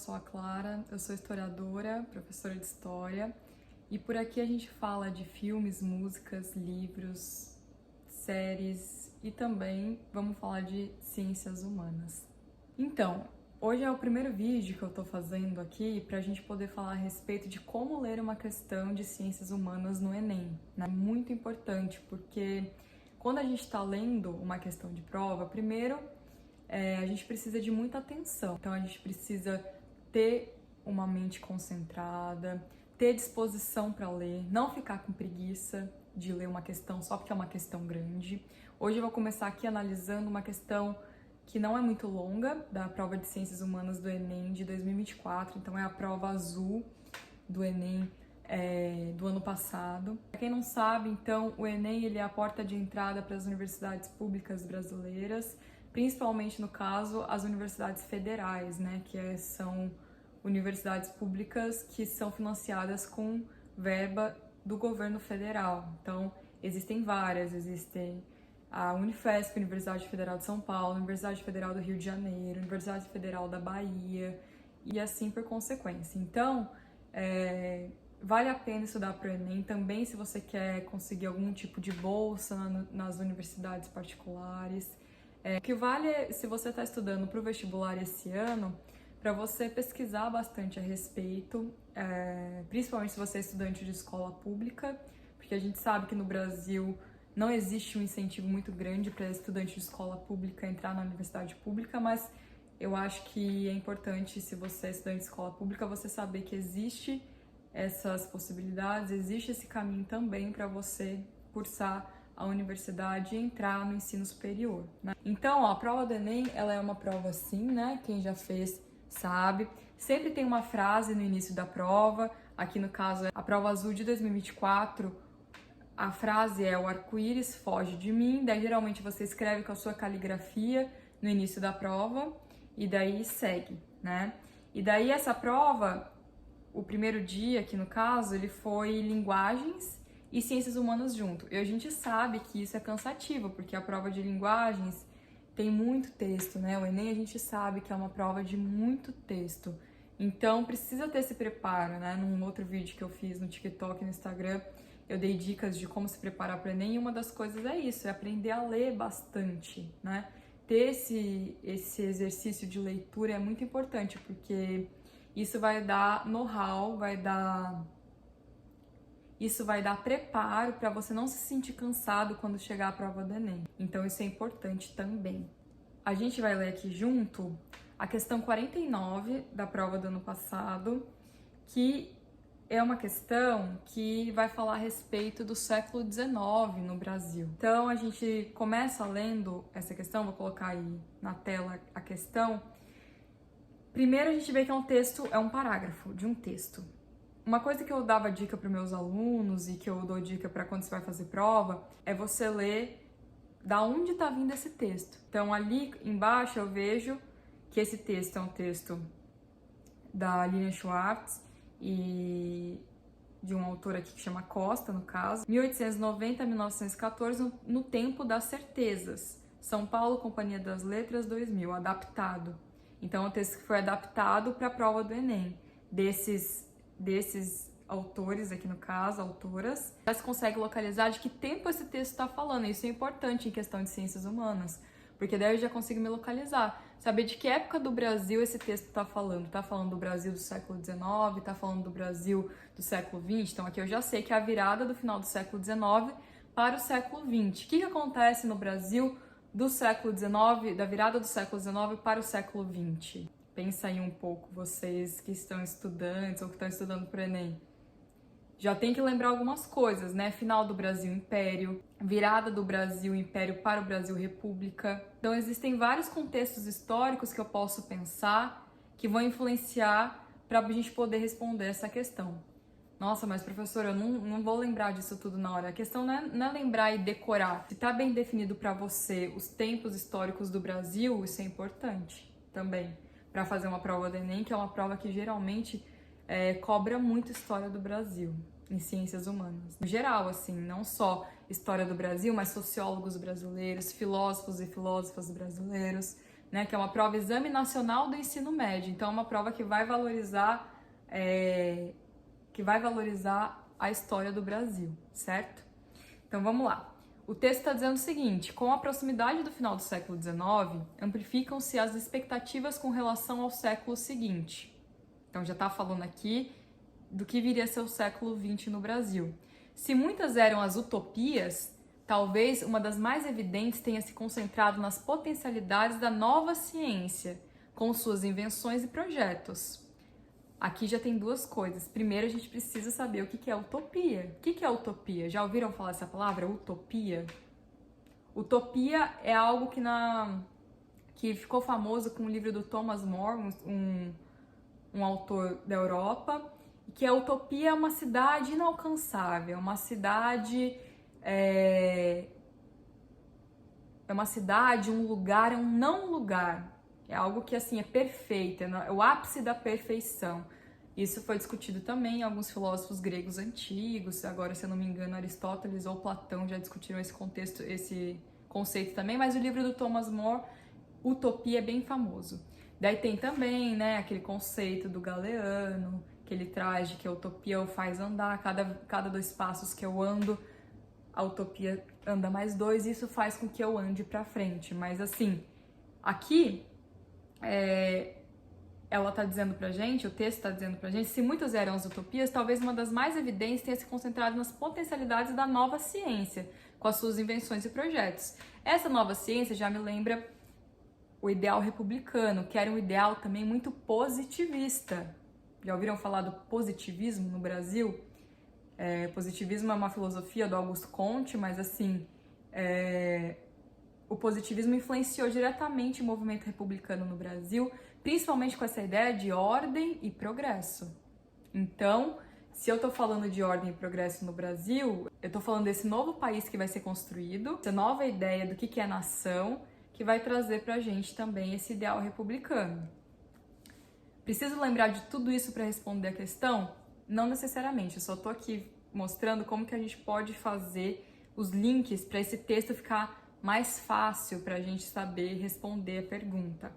sou a Clara, eu sou historiadora, professora de história, e por aqui a gente fala de filmes, músicas, livros, séries e também vamos falar de ciências humanas. Então, hoje é o primeiro vídeo que eu tô fazendo aqui pra gente poder falar a respeito de como ler uma questão de ciências humanas no Enem. É muito importante porque quando a gente tá lendo uma questão de prova, primeiro a gente precisa de muita atenção. Então a gente precisa ter uma mente concentrada, ter disposição para ler, não ficar com preguiça de ler uma questão só porque é uma questão grande. Hoje eu vou começar aqui analisando uma questão que não é muito longa, da prova de Ciências Humanas do Enem de 2024, então é a prova azul do Enem do ano passado. Para quem não sabe, então, o Enem ele é a porta de entrada para as universidades públicas brasileiras, principalmente no caso as universidades federais, né, que são universidades públicas que são financiadas com verba do governo federal. Então, existem várias, existem a Unifesp, Universidade Federal de São Paulo, Universidade Federal do Rio de Janeiro, Universidade Federal da Bahia e assim por consequência. Então, vale a pena estudar para o Enem também se você quer conseguir algum tipo de bolsa nas universidades particulares. O que vale é, se você está estudando para o vestibular esse ano, para você pesquisar bastante a respeito, principalmente se você é estudante de escola pública, porque a gente sabe que no Brasil não existe um incentivo muito grande para estudante de escola pública entrar na universidade pública, mas eu acho que é importante, se você é estudante de escola pública, você saber que existe essas possibilidades, existe esse caminho também para você cursar a universidade e entrar no ensino superior, né? Então, ó, a prova do Enem, ela é uma prova assim, né? Quem já fez sabe. Sempre tem uma frase no início da prova, aqui no caso, a prova azul de 2024, a frase é: o arco-íris foge de mim. Daí, geralmente, você escreve com a sua caligrafia no início da prova e daí segue, né? E daí, essa prova, o primeiro dia, aqui no caso, ele foi linguagens e ciências humanas junto. E a gente sabe que isso é cansativo, porque a prova de linguagens tem muito texto, né? O Enem a gente sabe que é uma prova de muito texto. Então, precisa ter esse preparo, né? Num outro vídeo que eu fiz no TikTok e no Instagram, eu dei dicas de como se preparar para o Enem, e uma das coisas é isso, é aprender a ler bastante, né? Ter esse exercício de leitura é muito importante, porque isso vai dar know-how, isso vai dar preparo para você não se sentir cansado quando chegar a prova do Enem. Então isso é importante também. A gente vai ler aqui junto a questão 49 da prova do ano passado, que é uma questão que vai falar a respeito do século XIX no Brasil. Então a gente começa lendo essa questão, vou colocar aí na tela a questão. Primeiro a gente vê que é um texto, é um parágrafo de um texto. Uma coisa que eu dava dica para meus alunos e que eu dou dica para quando você vai fazer prova é você ler da onde está vindo esse texto. Então ali embaixo eu vejo que esse texto é um texto da Lilian Schwartz e de um autor aqui que chama Costa, no caso, 1890 a 1914, no tempo das certezas. São Paulo, Companhia das Letras, 2000, adaptado. Então, é um texto que foi adaptado para a prova do Enem. Desses autores, aqui no caso, autoras, já se consegue localizar de que tempo esse texto está falando. Isso é importante em questão de ciências humanas, porque daí eu já consigo me localizar. Saber de que época do Brasil esse texto está falando. Está falando do Brasil do século XIX, está falando do Brasil do século XX. Então, aqui eu já sei que é a virada do final do século XIX para o século XX. O que acontece no Brasil do século XIX, da virada do século XIX para o século XX? Pensa aí um pouco, vocês que estão estudantes ou que estão estudando para o Enem. Já tem que lembrar algumas coisas, né? Final do Brasil Império, virada do Brasil Império para o Brasil República. Então existem vários contextos históricos que eu posso pensar que vão influenciar para a gente poder responder essa questão. Nossa, mas professora, eu não vou lembrar disso tudo na hora. A questão não é lembrar e decorar. Se está bem definido para você os tempos históricos do Brasil, isso é importante também para fazer uma prova do Enem, que é uma prova que geralmente cobra muito história do Brasil em ciências humanas. No geral, assim, não só história do Brasil, mas sociólogos brasileiros, filósofos e filósofas brasileiros, né? Que é uma prova Exame Nacional do Ensino Médio. Então, é uma prova que vai valorizar a história do Brasil, certo? Então, vamos lá. O texto está dizendo o seguinte: com a proximidade do final do século XIX, amplificam-se as expectativas com relação ao século seguinte. Então, já está falando aqui do que viria a ser o século XX no Brasil. Se muitas eram as utopias, talvez uma das mais evidentes tenha se concentrado nas potencialidades da nova ciência, com suas invenções e projetos. Aqui já tem duas coisas. Primeiro, a gente precisa saber o que é utopia. O que é utopia? Já ouviram falar essa palavra? Utopia? Utopia é algo que ficou famoso com o livro do Thomas More, um autor da Europa, que a utopia é uma cidade inalcançável, uma cidade, um lugar, é um não lugar. É algo que, assim, é perfeito, é o ápice da perfeição. Isso foi discutido também em alguns filósofos gregos antigos. Agora, se eu não me engano, Aristóteles ou Platão já discutiram esse conceito também. Mas o livro do Thomas More, Utopia, é bem famoso. Daí tem também, né, aquele conceito do Galeano, que ele traz de que a utopia o faz andar. Cada 2 passos que eu ando, a utopia anda mais 2. Isso faz com que eu ande para frente. Mas, assim, aqui... ela está dizendo pra gente, o texto está dizendo pra gente, se muitas eram as utopias, talvez uma das mais evidentes tenha se concentrado nas potencialidades da nova ciência, com as suas invenções e projetos. Essa nova ciência já me lembra o ideal republicano, que era um ideal também muito positivista. Já ouviram falar do positivismo no Brasil? Positivismo é uma filosofia do Augusto Comte, mas assim... O positivismo influenciou diretamente o movimento republicano no Brasil, principalmente com essa ideia de ordem e progresso. Então, se eu tô falando de ordem e progresso no Brasil, eu tô falando desse novo país que vai ser construído, essa nova ideia do que é nação, que vai trazer pra gente também esse ideal republicano. Preciso lembrar de tudo isso para responder a questão? Não necessariamente, eu só tô aqui mostrando como que a gente pode fazer os links para esse texto ficar mais fácil para a gente saber responder a pergunta.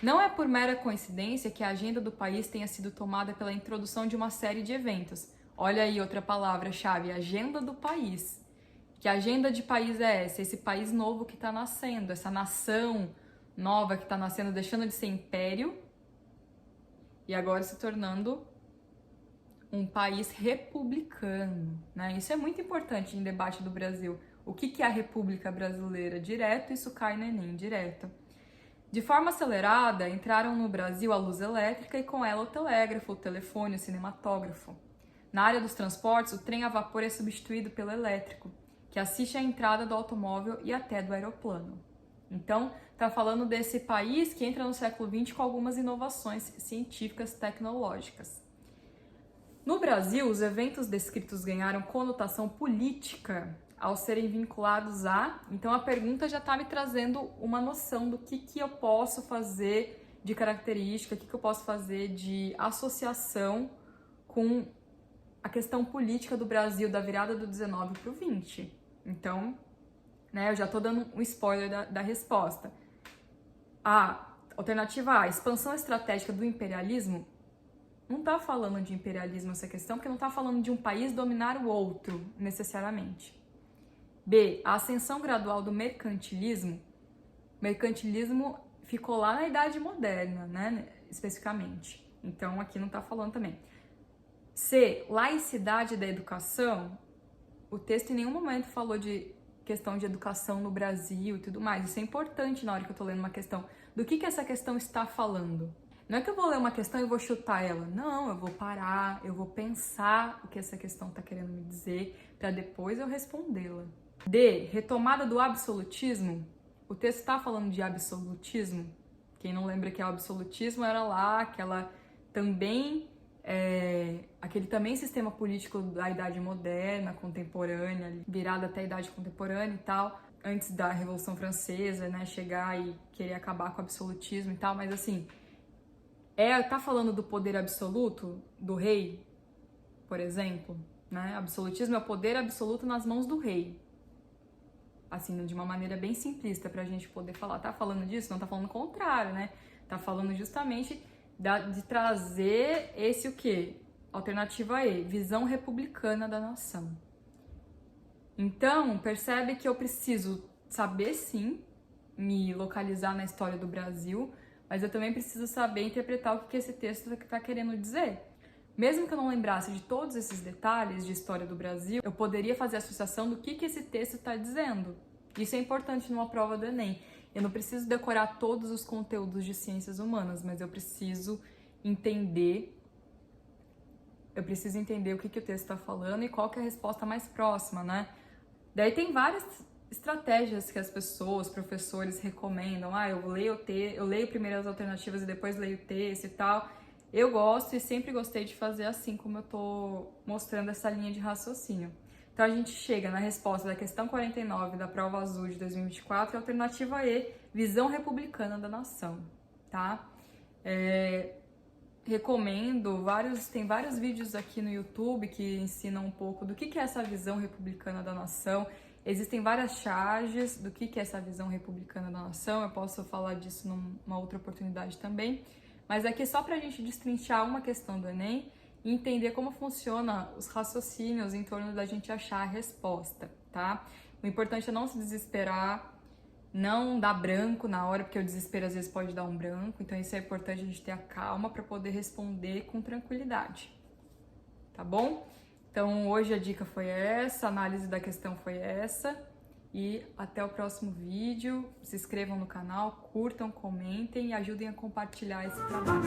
Não é por mera coincidência que a agenda do país tenha sido tomada pela introdução de uma série de eventos. Olha aí outra palavra-chave, agenda do país. Que agenda de país é essa? Esse país novo que está nascendo, essa nação nova que está nascendo, deixando de ser império e agora se tornando um país republicano, né? Isso é muito importante em debate do Brasil. O que é a República Brasileira? Direto, isso cai no Enem, direto. De forma acelerada, entraram no Brasil a luz elétrica e com ela o telégrafo, o telefone, o cinematógrafo. Na área dos transportes, o trem a vapor é substituído pelo elétrico, que assiste à entrada do automóvel e até do aeroplano. Então, está falando desse país que entra no século XX com algumas inovações científicas tecnológicas. No Brasil, os eventos descritos ganharam conotação política ao serem vinculados a... Então, a pergunta já está me trazendo uma noção do que eu posso fazer de característica, o que eu posso fazer de associação com a questão política do Brasil da virada do 19 para o 20. Então, né, eu já estou dando um spoiler da resposta. A alternativa A, expansão estratégica do imperialismo. Não está falando de imperialismo essa questão, porque não está falando de um país dominar o outro, necessariamente. B, a ascensão gradual do mercantilismo. Mercantilismo ficou lá na Idade Moderna, né, especificamente. Então, aqui não está falando também. C, laicidade da educação. O texto em nenhum momento falou de questão de educação no Brasil e tudo mais. Isso é importante na hora que eu estou lendo uma questão. Do que essa questão está falando? Não é que eu vou ler uma questão e vou chutar ela. Não, eu vou parar, eu vou pensar o que essa questão está querendo me dizer para depois eu respondê-la. D, retomada do absolutismo. O texto está falando de absolutismo. Quem não lembra que o absolutismo era lá, aquele também sistema político da Idade Moderna, contemporânea, virada até a Idade Contemporânea e tal, antes da Revolução Francesa, né, chegar e querer acabar com o absolutismo e tal, mas assim, tá falando do poder absoluto do rei, por exemplo, né? Absolutismo é o poder absoluto nas mãos do rei. assim, de uma maneira bem simplista pra gente poder falar, tá falando disso? Não tá falando o contrário, né? Tá falando justamente de trazer esse o quê? Alternativa E, visão republicana da nação. Então, percebe que eu preciso saber, sim, me localizar na história do Brasil, mas eu também preciso saber interpretar o que esse texto está querendo dizer. Mesmo que eu não lembrasse de todos esses detalhes de história do Brasil, eu poderia fazer a associação do que esse texto está dizendo. Isso é importante numa prova do Enem. Eu não preciso decorar todos os conteúdos de ciências humanas, mas eu preciso entender o que o texto está falando e qual que é a resposta mais próxima, né? Daí tem várias estratégias que as pessoas, professores recomendam. Eu leio primeiro as alternativas e depois leio o texto e tal. Eu gosto e sempre gostei de fazer assim, como eu tô mostrando essa linha de raciocínio. Então a gente chega na resposta da questão 49 da prova azul de 2024, alternativa E, visão republicana da nação, tá? Recomendo tem vários vídeos aqui no YouTube que ensinam um pouco do que é essa visão republicana da nação. Existem várias charges do que é essa visão republicana da nação, eu posso falar disso numa outra oportunidade também, mas aqui é só pra gente destrinchar uma questão do Enem e entender como funciona os raciocínios em torno da gente achar a resposta, tá? O importante é não se desesperar, não dar branco na hora, porque o desespero às vezes pode dar um branco, então isso é importante a gente ter a calma para poder responder com tranquilidade, tá bom? Então hoje a dica foi essa, a análise da questão foi essa, e até o próximo vídeo. Se inscrevam no canal, curtam, comentem e ajudem a compartilhar esse trabalho.